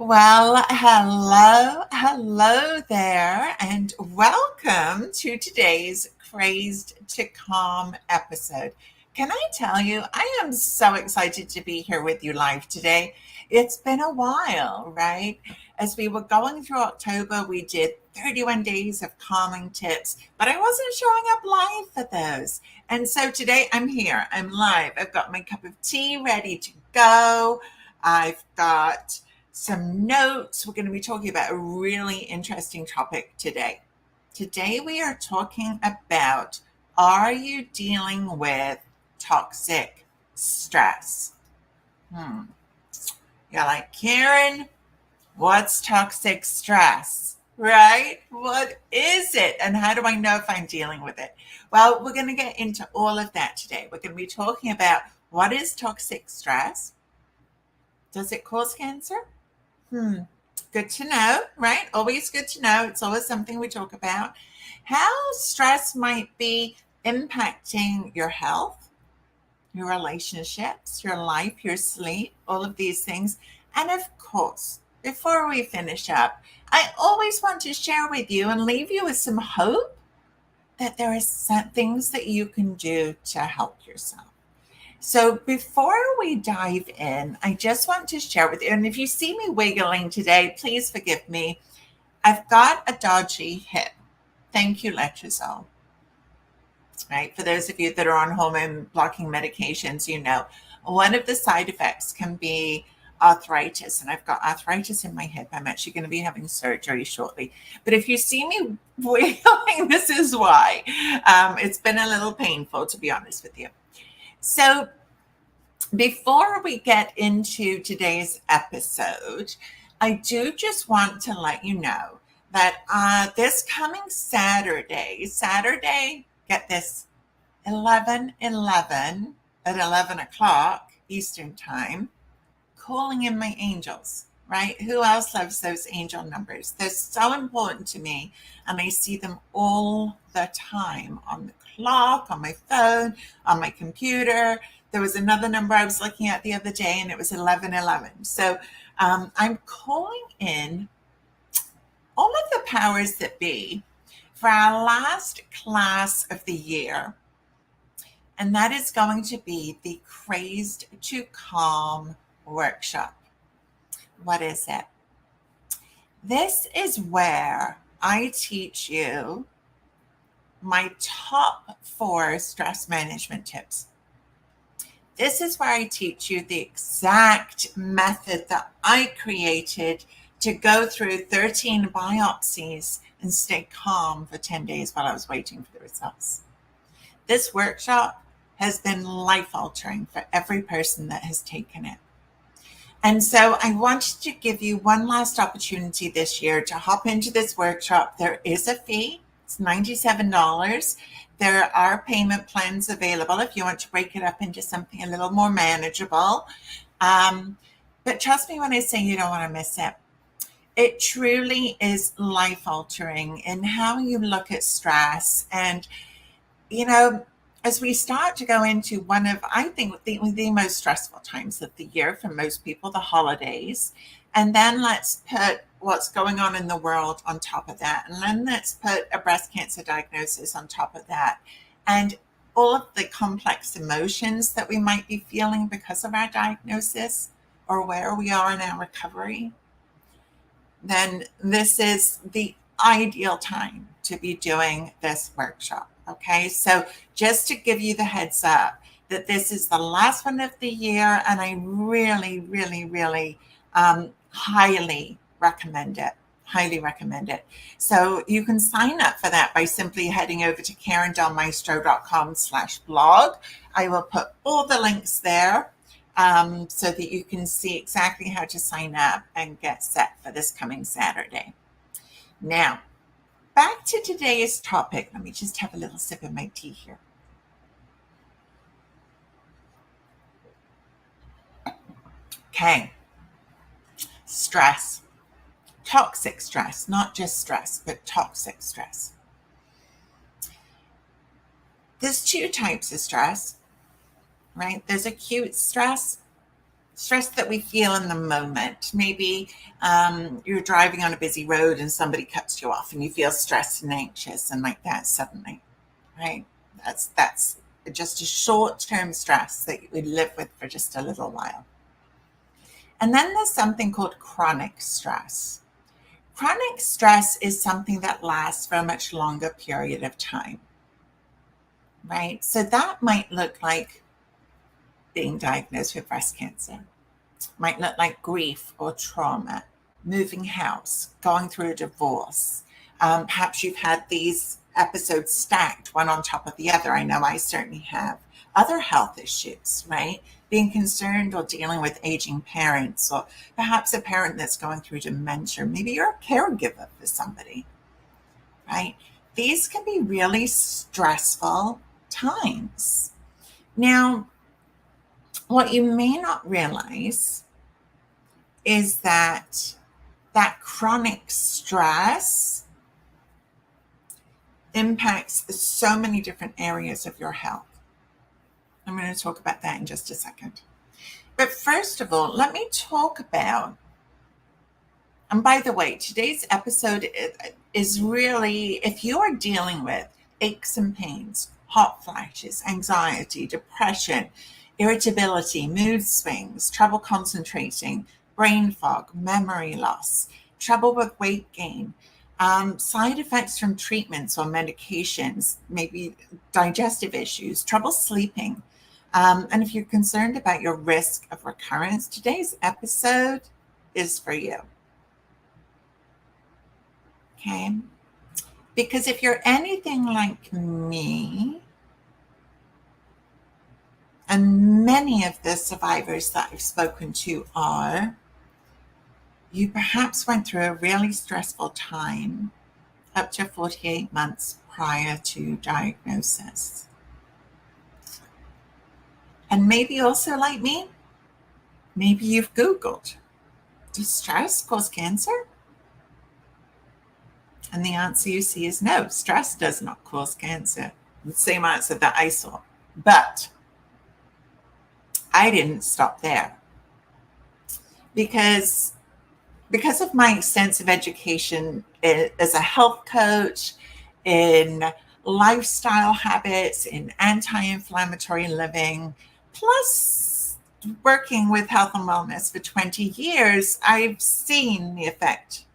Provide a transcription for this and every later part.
Well, hello there, and welcome to today's Crazed to Calm episode. Can I tell you, I am so excited to be here with you live today. It's been a while, right? As we were going through October, we did 31 days of calming tips, but I wasn't showing up live for those. And so today I'm here, I'm live. I've got my cup of tea ready to go. I've got some notes. We're going to be talking about a really interesting topic today. Today, we are talking about, are you dealing with toxic stress? You're like, Karen, what's toxic stress? Right? What is it? And how do I know if I'm dealing with it? Well, we're going to get into all of that today. We're going to be talking about what is toxic stress? Does it cause cancer? Good to know, right? Always good to know. It's always something we talk about. How stress might be impacting your health, your relationships, your life, your sleep, all of these things. And of course, before we finish up, I always want to share with you and leave you with some hope that there is some things that you can do to help yourself. So before we dive in, I just want to share with you, and if you see me wiggling today, please forgive me. I've got a dodgy hip. Thank you, letrozole. Right? For those of you that are on hormone blocking medications, you know, one of the side effects can be arthritis, and I've got arthritis in my hip. I'm actually going to be having surgery shortly. But if you see me wiggling, this is why. It's been a little painful, to be honest with you. So before we get into today's episode, I do just want to let you know that this coming Saturday, get this, 11/11 at 11 o'clock Eastern Time, calling in my angels, right? Who else loves those angel numbers? They're so important to me, and I see them all the time on the clock, on my phone, on my computer. There was another number I was looking at the other day, and it was 11/11. So I'm calling in all of the powers that be for our last class of the year. And that is going to be the Crazed to Calm workshop. What is it? This is where I teach you my top 4 stress management tips. This is where I teach you the exact method that I created to go through 13 biopsies and stay calm for 10 days while I was waiting for the results. This workshop has been life-altering for every person that has taken it. And so I wanted to give you one last opportunity this year to hop into this workshop. There is a fee. It's $97. There are payment plans available if you want to break it up into something a little more manageable. But trust me when I say you don't want to miss it. It truly is life-altering in how you look at stress. And, you know, as we start to go into one of, I think, the most stressful times of the year for most people, the holidays, and then let's put what's going on in the world on top of that, and then let's put a breast cancer diagnosis on top of that, and all of the complex emotions that we might be feeling because of our diagnosis or where we are in our recovery, then this is the ideal time to be doing this workshop. Okay, so just to give you the heads up that this is the last one of the year, and I really, really, really highly recommend it. Highly recommend it. So you can sign up for that by simply heading over to karendelmaestro.com/blog. I will put all the links there so that you can see exactly how to sign up and get set for this coming Saturday. Now, back to today's topic. Let me just have a little sip of my tea here. Okay. Stress. Toxic stress, not just stress, but toxic stress. There's 2 types of stress, right? There's acute stress Stress that we feel in the moment. Maybe you're driving on a busy road and somebody cuts you off and you feel stressed and anxious and like that suddenly, right? That's just a short-term stress that you would live with for just a little while. And then there's something called chronic stress. Chronic stress is something that lasts for a much longer period of time, right? So that might look like being diagnosed with breast cancer, might look like grief or trauma, moving house, going through a divorce. Perhaps you've had these episodes stacked one on top of the other. I know I certainly have. Other health issues, right? Being concerned or dealing with aging parents, or perhaps a parent that's going through dementia. Maybe you're a caregiver for somebody, right? These can be really stressful times. Now, what you may not realize is that chronic stress impacts so many different areas of your health. I'm going to talk about that in just a second. But first of all, let me talk about, and by the way, today's episode is really, if you are dealing with aches and pains, hot flashes, anxiety, depression, irritability, mood swings, trouble concentrating, brain fog, memory loss, trouble with weight gain, side effects from treatments or medications, maybe digestive issues, trouble sleeping, and if you're concerned about your risk of recurrence, today's episode is for you. Okay? Because if you're anything like me, and many of the survivors that I've spoken to are, you perhaps went through a really stressful time up to 48 months prior to diagnosis. And maybe also like me, maybe you've Googled, does stress cause cancer? And the answer you see is no, stress does not cause cancer. The same answer that I saw. But I didn't stop there. Because of my extensive education as a health coach, in lifestyle habits, in anti-inflammatory living, plus working with health and wellness for 20 years, I've seen the effect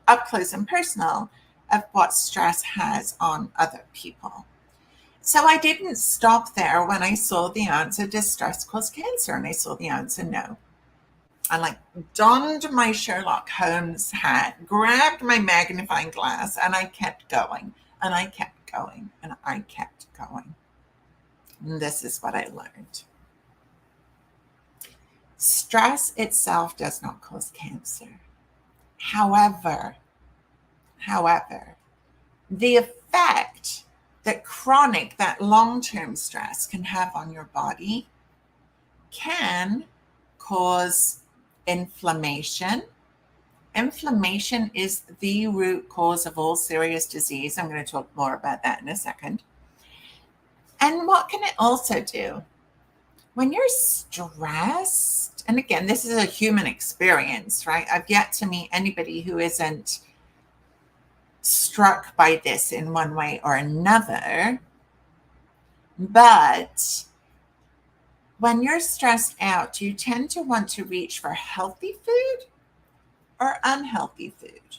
up close and personal of what stress has on other people. So I didn't stop there when I saw the answer, does stress cause cancer? And I saw the answer, no. I donned my Sherlock Holmes hat, grabbed my magnifying glass, and I kept going, and I kept going, and I kept going. And this is what I learned. Stress itself does not cause cancer. However, the effect that chronic, that long-term stress can have on your body can cause inflammation. Inflammation is the root cause of all serious disease. I'm going to talk more about that in a second. And what can it also do? When you're stressed, and again, this is a human experience, right? I've yet to meet anybody who isn't struck by this in one way or another. But when you're stressed out, you tend to want to reach for healthy food or unhealthy food?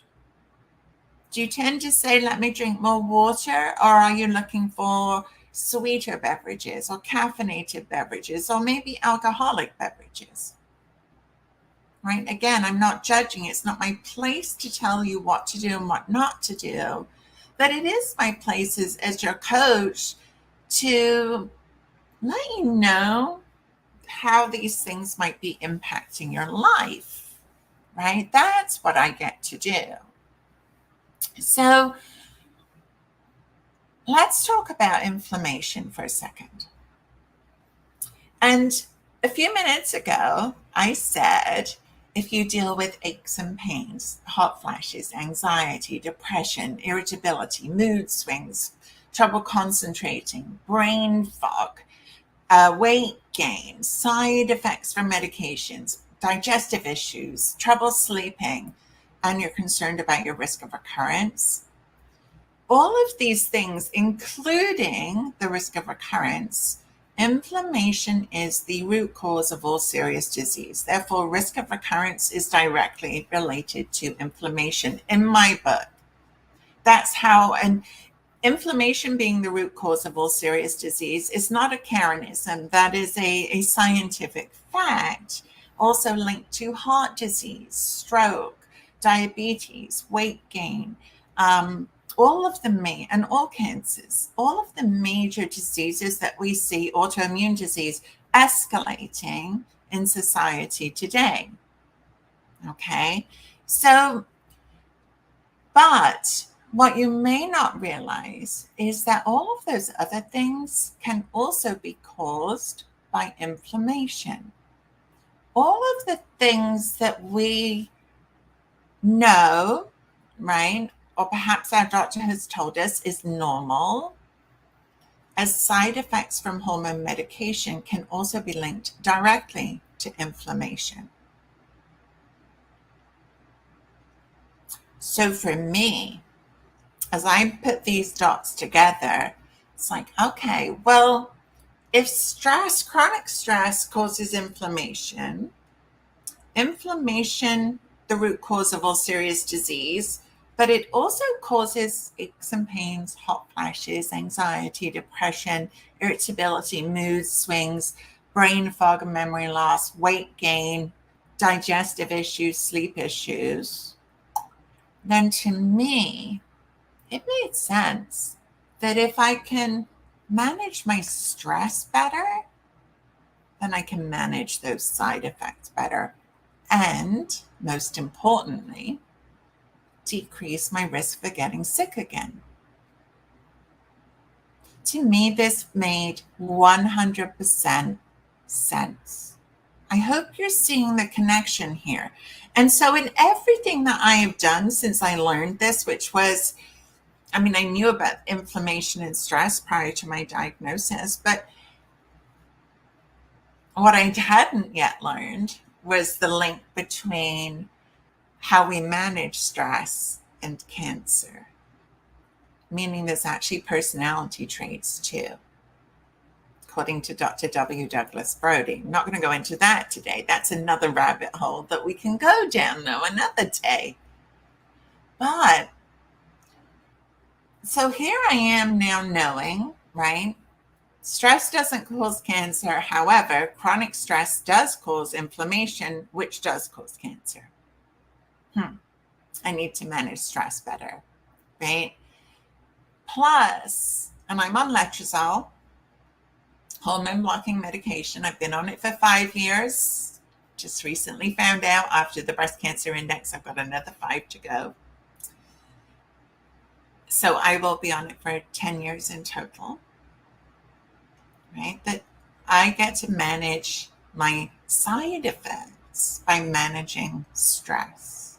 Do you tend to say, let me drink more water, or are you looking for sweeter beverages or caffeinated beverages or maybe alcoholic beverages? Right? Again, I'm not judging. It's not my place to tell you what to do and what not to do, but it is my place as your coach to let you know how these things might be impacting your life, right? That's what I get to do. So let's talk about inflammation for a second. And a few minutes ago, I said, if you deal with aches and pains, hot flashes, anxiety, depression, irritability, mood swings, trouble concentrating, brain fog, weight gain, side effects from medications, digestive issues, trouble sleeping, and you're concerned about your risk of recurrence, all of these things, including the risk of recurrence, inflammation is the root cause of all serious disease. Therefore, risk of recurrence is directly related to inflammation in my book. That's how, and inflammation being the root cause of all serious disease is not a Karinism. That is a scientific fact, also linked to heart disease, stroke, diabetes, weight gain, all of the and all cancers, all of the major diseases that we see, autoimmune disease, escalating in society today. Okay, so, but what you may not realize is that all of those other things can also be caused by inflammation. All of the things that we know, right, or perhaps our doctor has told us is normal, as side effects from hormone medication can also be linked directly to inflammation. So for me, as I put these dots together, it's like, okay, well, if stress, chronic stress causes inflammation, the root cause of all serious disease, but it also causes aches and pains, hot flashes, anxiety, depression, irritability, mood swings, brain fog and memory loss, weight gain, digestive issues, sleep issues, then to me, it made sense that if I can manage my stress better, then I can manage those side effects better. And most importantly, decrease my risk for getting sick again. To me, this made 100% sense. I hope you're seeing the connection here. And so, in everything that I have done since I learned this, which was, I mean, I knew about inflammation and stress prior to my diagnosis, but what I hadn't yet learned was the link between how we manage stress and cancer, meaning there's actually personality traits too, according to Dr. W. Douglas Brody. I'm not going to go into that today. That's another rabbit hole that we can go down, though, another day. But so here I am now knowing, right? Stress doesn't cause cancer. However, chronic stress does cause inflammation, which does cause cancer. I need to manage stress better, right? Plus, and I'm on letrozole, hormone blocking medication. I've been on it for 5 years. Just recently found out after the breast cancer index, I've got another 5 to go. So I will be on it for 10 years in total, right? That I get to manage my side effects by managing stress,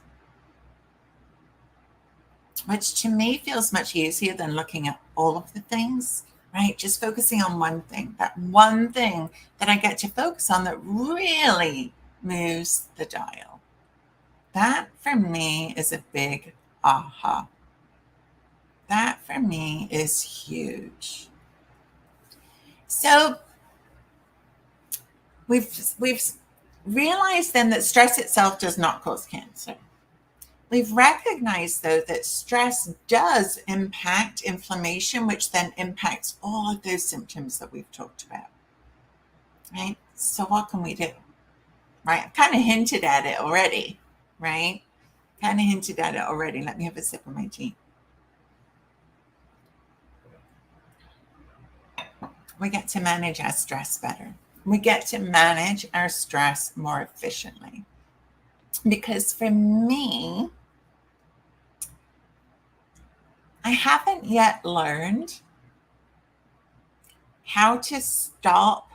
which to me feels much easier than looking at all of the things, right? Just focusing on one thing, that one thing that I get to focus on that really moves the dial. That for me is a big aha. That for me is huge. So we've realized then that stress itself does not cause cancer. We've recognized, though, that stress does impact inflammation, which then impacts all of those symptoms that we've talked about, right? So what can we do, right? I've kind of hinted at it already, right? Let me have a sip of my tea. We get to manage our stress better. We get to manage our stress more efficiently. Because for me, I haven't yet learned how to stop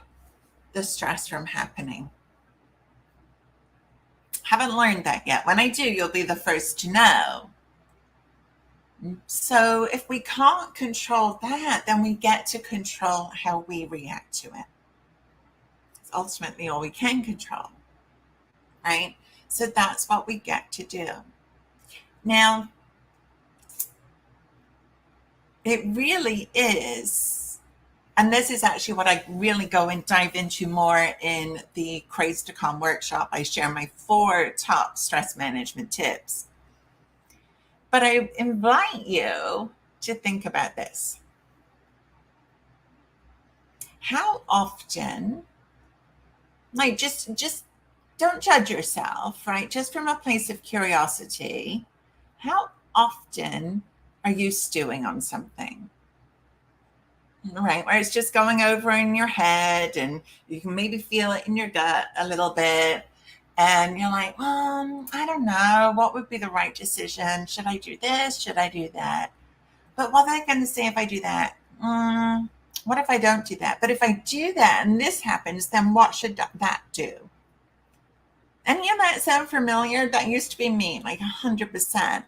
the stress from happening. Haven't learned that yet. When I do, you'll be the first to know. So if we can't control that, then we get to control how we react to it. ultimately all we can control, right? So that's what we get to do. Now, it really is, and this is actually what I really go and dive into more in the Crazed to C.A.L.M workshop. I share my 4 top stress management tips. But I invite you to think about this. How often, like just don't judge yourself, right? Just from a place of curiosity, how often are you stewing on something? Right, where it's just going over in your head and you can maybe feel it in your gut a little bit. And you're like, well, I don't know. What would be the right decision? Should I do this? Should I do that? But what are they going to say if I do that? What if I don't do that? But if I do that and this happens, then what should that do? And you might sound familiar. That used to be me, like 100%.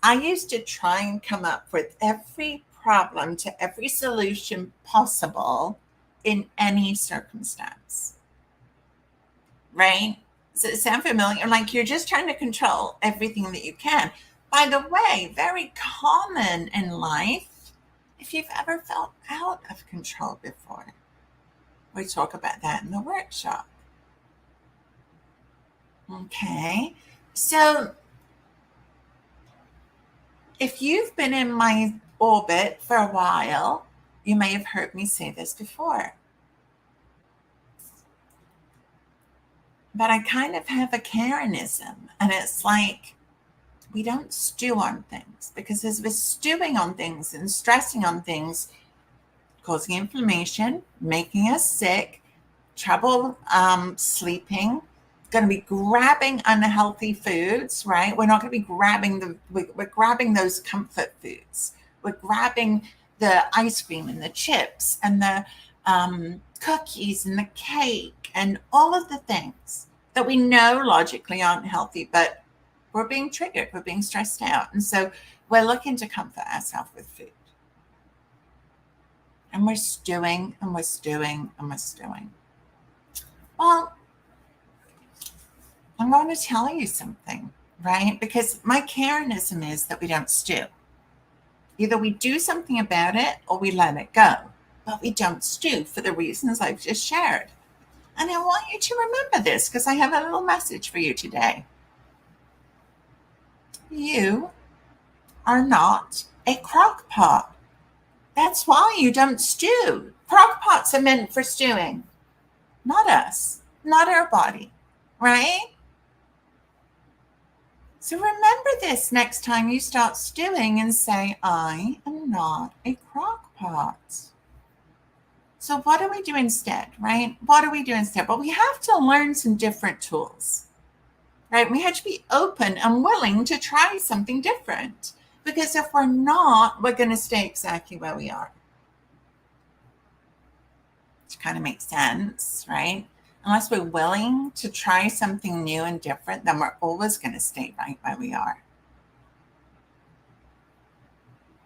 I used to try and come up with every problem to every solution possible in any circumstance. Right? Does it sound familiar? Like you're just trying to control everything that you can. By the way, very common in life if you've ever felt out of control before. We talk about that in the workshop. Okay. So if you've been in my orbit for a while, you may have heard me say this before. But I kind of have a Karinism, and it's like we don't stew on things, because as we're stewing on things and stressing on things, causing inflammation, making us sick, trouble sleeping, going to be grabbing unhealthy foods, right? We're not going to be grabbing we're grabbing those comfort foods. We're grabbing the ice cream and the chips and the cookies and the cake and all of the things that we know logically aren't healthy, but we're being triggered, we're being stressed out. And so we're looking to comfort ourselves with food. And we're stewing and we're stewing and we're stewing. Well, I'm going to tell you something, right? Because my Karinism is that we don't stew. Either we do something about it or we let it go. But we don't stew for the reasons I've just shared. And I want you to remember this because I have a little message for you today. You are not a crock pot. That's why you don't stew. Crock pots are meant for stewing, not us, not our body, right? So remember this next time you start stewing and say, I am not a crock pot. So what do we do instead, right? What do we do instead? Well, we have to learn some different tools, right? We have to be open and willing to try something different. Because if we're not, we're going to stay exactly where we are. Which kind of makes sense, right? Unless we're willing to try something new and different, then we're always going to stay right where we are.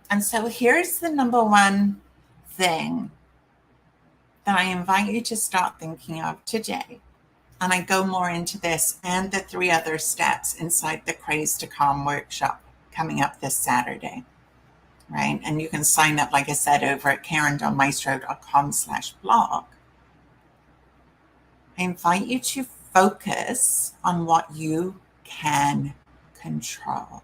And so here's the number one thing that I invite you to start thinking of today. And I go more into this and the 3 other steps inside the Crazed to C.A.L.M workshop coming up this Saturday, right? And you can sign up, like I said, over at karin.maestro.com/blog. I invite you to focus on what you can control.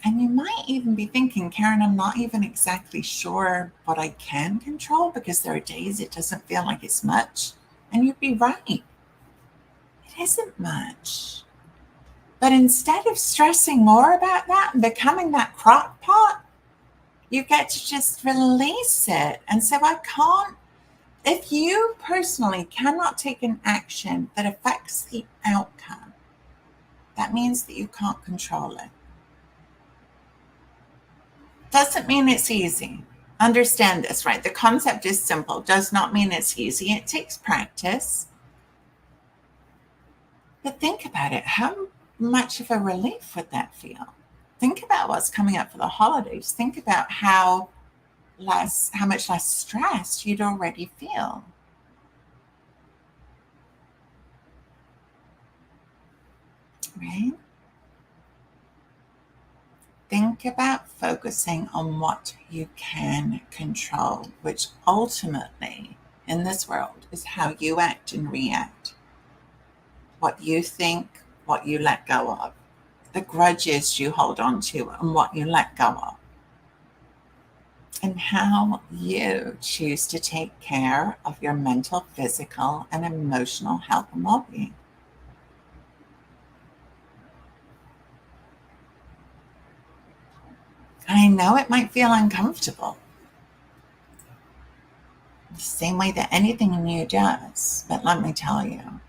And you might even be thinking, Karin, I'm not even exactly sure what I can control because there are days it doesn't feel like it's much. And you'd be right. It isn't much. But instead of stressing more about that and becoming that crock pot, you get to just release it and say, I can't. If you personally cannot take an action that affects the outcome, that means that you can't control it. Doesn't mean it's easy. Understand this, right? The concept is simple. Does not mean it's easy. It takes practice. But think about it. How much of a relief would that feel? Think about what's coming up for the holidays. Think about how how much less stressed you'd already feel. Right? Think about focusing on what you can control, which ultimately in this world is how you act and react. What you think, what you let go of, the grudges you hold on to, and what you let go of, and how you choose to take care of your mental, physical, and emotional health and well being. I know it might feel uncomfortable, the same way that anything new does, but let me tell you,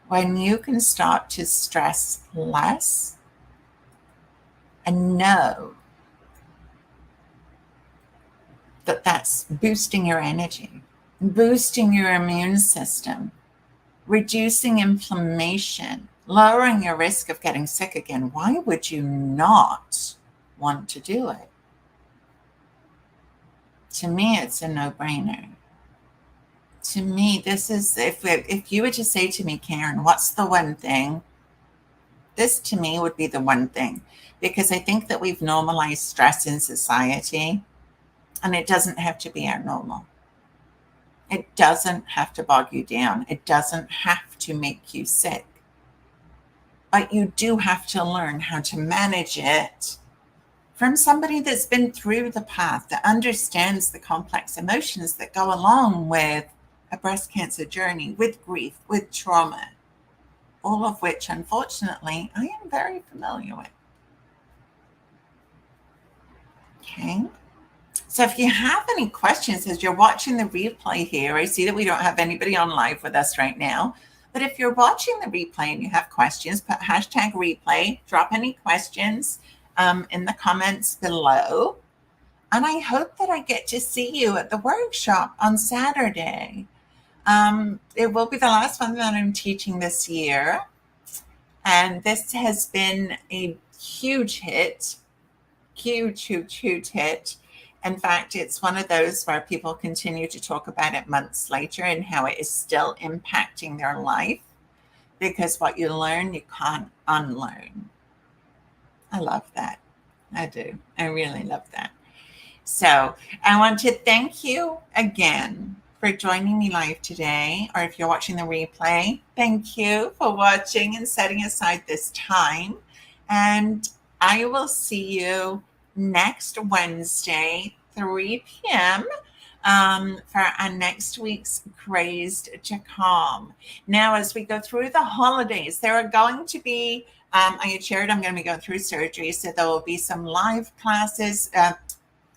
when you can start to stress less and know that that's boosting your energy, boosting your immune system, reducing inflammation, lowering your risk of getting sick again, why would you not want to do it? To me, it's a no-brainer. To me, this is, if you were to say to me, Karen, what's the one thing? This to me would be the one thing, because I think that we've normalized stress in society, and it doesn't have to be our normal. It doesn't have to bog you down. It doesn't have to make you sick. But you do have to learn how to manage it from somebody that's been through the path, that understands the complex emotions that go along with a breast cancer journey, with grief, with trauma, all of which, unfortunately, I am very familiar with. Okay. So if you have any questions as you're watching the replay here, I see that we don't have anybody on live with us right now. But if you're watching the replay and you have questions, put hashtag replay, drop any questions in the comments below. And I hope that I get to see you at the workshop on Saturday. It will be the last one that I'm teaching this year. And this has been a huge hit, huge hit. In fact, it's one of those where people continue to talk about it months later and how it is still impacting their life, because what you learn, you can't unlearn. I love that. I do. I really love that. So I want to thank you again for joining me live today, or if you're watching the replay, thank you for watching and setting aside this time. And I will see you next Wednesday, 3 p.m. For our next week's Crazed to C.A.L.M. Now, as we go through the holidays, there are going to be, I had shared I'm going to be going through surgery, so there will be some live classes,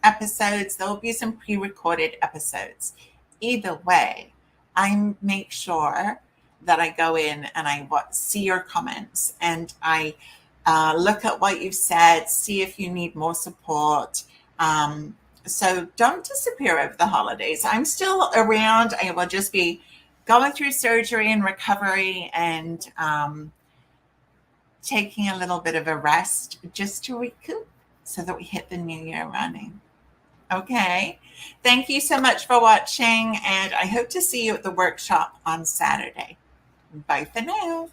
episodes. There will be some pre-recorded episodes. Either way, I make sure that I go in and I see your comments, and I look at what you've said, see if you need more support. So don't disappear over the holidays. I'm still around. I will just be going through surgery and recovery, and taking a little bit of a rest just to recoup so that we hit the new year running. Okay. Thank you so much for watching, and I hope to see you at the workshop on Saturday. Bye for now.